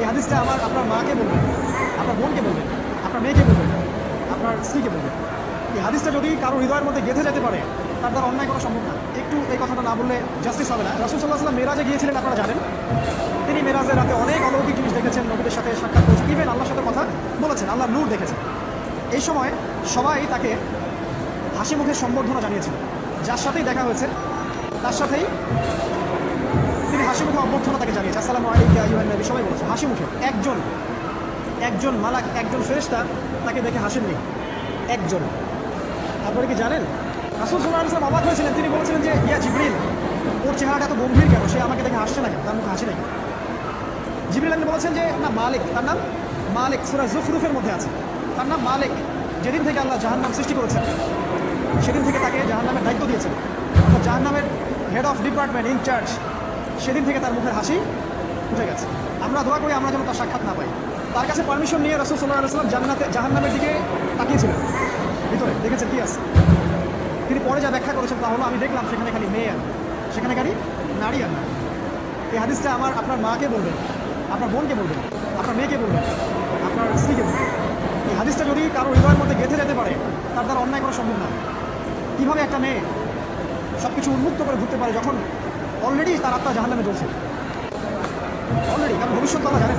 এই হাদিসটা আপনার মাকে বলবেন, আপনার বোনকে বলবেন, আপনার মেয়েকে বলবেন, আপনার স্ত্রীকে বলবেন। এই হাদিসটা যদি কারো হৃদয়ের মধ্যে গেঁথে যেতে পারে, তার দ্বারা অন্যায় করা সম্ভব না। একটু এই কথাটা না বললে জাস্টিস হবে না। রাসূল সাল্লাল্লাহু আলাইহি ওয়াসাল্লাম মেরাজে গিয়েছিলেন, আপনারা জানেন। তিনি মেরাজের রাতে অনেক অলৌকিক জিনিস দেখেছেন, নবীদের সাথে সাক্ষাৎ করেছেন, ইভেন আল্লাহর সাথে কথা বলেছেন, আল্লাহর নূর দেখেছেন। এই সময় সবাই তাকে হাসি মুখে সম্বর্ধনা জানিয়েছিল। যার সাথেই দেখা হয়েছে তার সাথেই তিনি হাসি মুখে অভ্যর্থনা তাকে জানিয়েছে, আসসালামু আলাইকা ইয়া আইয়ুহান নবী, সবাই বলেছে হাসি মুখে। একজন মালাক, একজন ফেরেশতা তাকে দেখে হাসেননি, একজন। আপনারা কি জানেন? রাসূল সাল্লাল্লাহু আলাইহি ওয়াসাল্লাম অবাক হয়েছিলেন। তিনি বলেছিলেন যে ইয়া জিবরিল, ওর চেহারাটা এত গম্ভীর কেন, সে আমাকে দেখে হাসছে না কেন, তার মুখে হাসি নাই। জিবরিল আমিন বলেছেন যে না, মালিক, তার নাম মালিক, সূরা যুখরুফের মধ্যে আছে, তার নাম মালিক। যেদিন থেকে আল্লাহ জাহান্নাম সৃষ্টি করেছেন, সেদিন থেকে তাকে জাহান্নামের দায়িত্ব দিয়েছেন, অর্থাৎ জাহান্নামের হেড অফ ডিপার্টমেন্ট, ইনচার্জ। সেদিন থেকে তার মুখের হাসি উঠে গেছে। আমরা দোয়া করি আমরা যেন তার সাক্ষাৎ না পাই। তার কাছে পারমিশন নিয়ে রাসূল সাল্লাল্লাহু আলাইহি ওয়াসাল্লাম জাহান্নামের দিকে তাকিয়েছিলেন, ভিতরে দেখেছেন কি আছে। তিনি পরে যা ব্যাখ্যা করেছেন তা হলো, আমি দেখলাম সেখানে খালি মেয়ে আর সেখানে খালি নারী আর না। এই হাদিসটা আপনার মাকে বলবেন, আপনার বোনকে বলবেন, আপনার মেয়েকে বলবেন, আপনার স্ত্রীকে বলবেন। এই হাদিসটা যদি কারো হৃদয়ের মধ্যে গেঁথে যেতে পারে, তার দ্বারা অন্যায় করা সম্ভব না। কীভাবে একটা মেয়ে সব কিছু উন্মুক্ত করে ঘুরতে পারে যখন অলরেডি তার আত্মা জাহান্নামে জ্বলছে, অলরেডি, কারণ ভবিষ্যৎ কথা জানেন।